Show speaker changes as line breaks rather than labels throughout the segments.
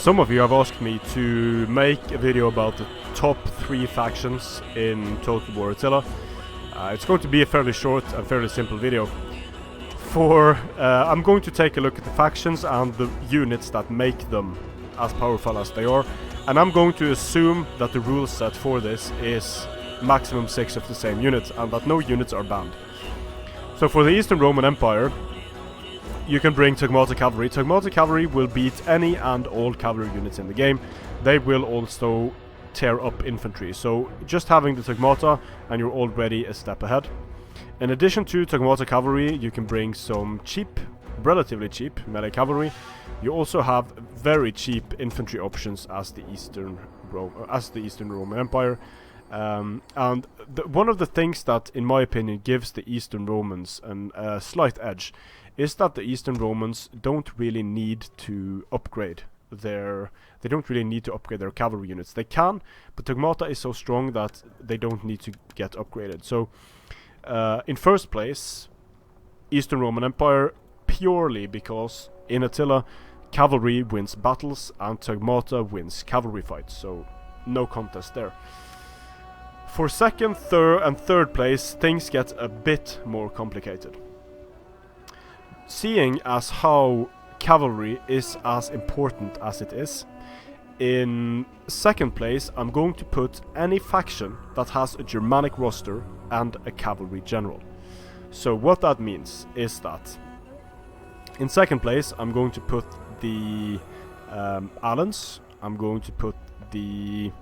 Some of you have asked me to make a video about the top 3 factions in Total War Attila. It's going to be a fairly short and fairly simple video. I'm going to take a look at the factions and the units that make them as powerful as they are, and I'm going to assume that the rule set for this is maximum 6 of the same unit and that no units are banned. So for the Eastern Roman Empire, you can bring Tagmata Cavalry. Tagmata Cavalry will beat any and all cavalry units in the game. They will also tear up infantry. So just having the Tagmata and you're already a step ahead. In addition to Tagmata Cavalry, you can bring some cheap, relatively cheap melee cavalry. You also have very cheap infantry options as the Eastern Roman Empire. One of the things that, in my opinion, gives the Eastern Romans a slight edge is that the Eastern Romans don't really need to upgrade their cavalry units. They can, but Tagmata is so strong that they don't need to get upgraded. So, in first place, Eastern Roman Empire, purely because in Attila, cavalry wins battles and Tagmata wins cavalry fights. So, no contest there. For second, third place, things get a bit more complicated. Seeing as how cavalry is as important as it is, in second place I'm going to put any faction that has a Germanic roster and a cavalry general. So what that means is that in second place I'm going to put the Alans, I'm going to put the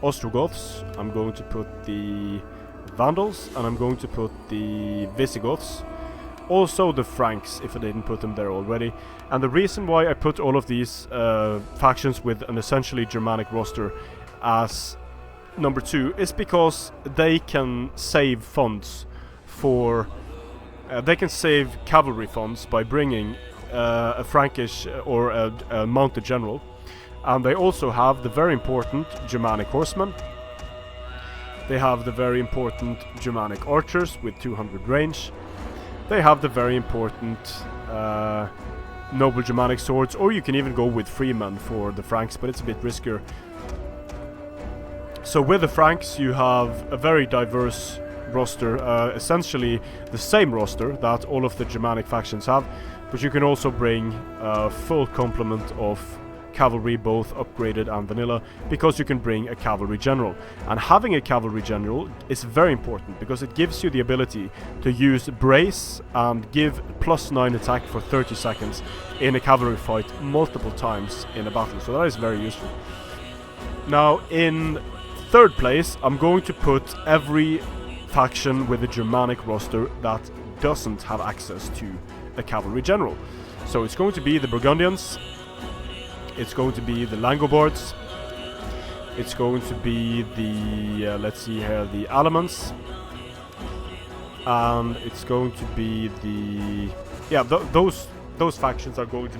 Ostrogoths, I'm going to put the Vandals, and I'm going to put the Visigoths. Also the Franks, if I didn't put them there already. And the reason why I put all of these factions with an essentially Germanic roster as number 2 is because they can save funds for... they can save cavalry funds by bringing a Frankish or a mounted general. And they also have the very important Germanic horsemen. They have the very important Germanic archers with 200 range. They have the very important noble Germanic swords, or you can even go with freemen for the Franks, but it's a bit riskier. So with the Franks you have a very diverse roster, essentially the same roster that all of the Germanic factions have, but you can also bring a full complement of cavalry, both upgraded and vanilla, because you can bring a cavalry general. And having a cavalry general is very important because it gives you the ability to use brace and give +9 attack for 30 seconds in a cavalry fight multiple times in a battle, so that is very useful. Now in third place I'm going to put every faction with a Germanic roster that doesn't have access to a cavalry general. So it's going to be the Burgundians, it's going to be the Langobards, it's going to be the, let's see here, the Alamans, and it's going to be the, yeah, those factions are going to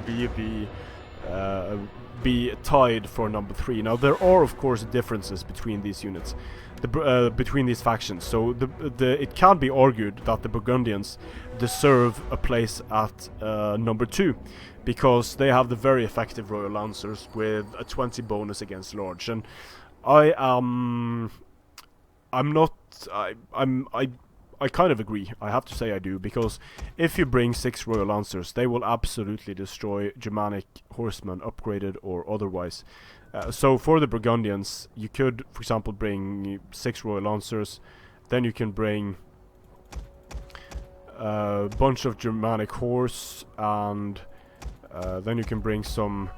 be tied for number 3. Now there are of course differences between these units, between these factions, so it can be argued that the Burgundians deserve a place at number 2, because they have the very effective Royal Lancers with a 20 bonus against large, and I kind of agree. I have to say I do, because if you bring 6 Royal Lancers, they will absolutely destroy Germanic horsemen, upgraded or otherwise. So for the Burgundians, you could, for example, bring 6 Royal Lancers, then you can bring a bunch of Germanic horse, and then you can bring some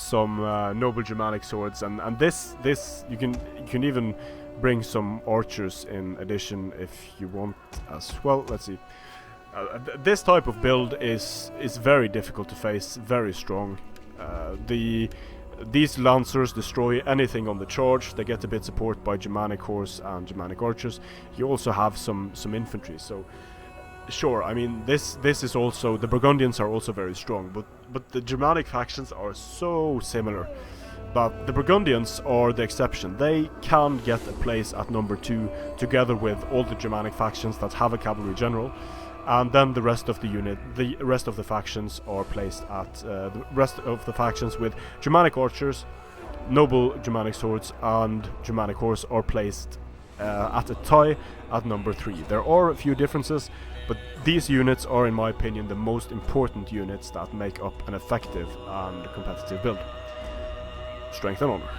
noble Germanic swords, and this you can even bring some archers in addition if you want as well. Let's see. This type of build is very difficult to face, very strong. These lancers destroy anything on the charge. They get a bit support by Germanic horse and Germanic archers. You also have some infantry, so sure, I mean this is also, the Burgundians are also very strong, but the Germanic factions are so similar. But the Burgundians are the exception. They can get a place at number 2 together with all the Germanic factions that have a cavalry general. and then the rest of the rest of the factions are placed at the rest of the factions with Germanic archers, noble Germanic swords, and Germanic horse are placed at a tie at number 3. There are a few differences, but these units are, in my opinion, the most important units that make up an effective and competitive build. Strength and honor.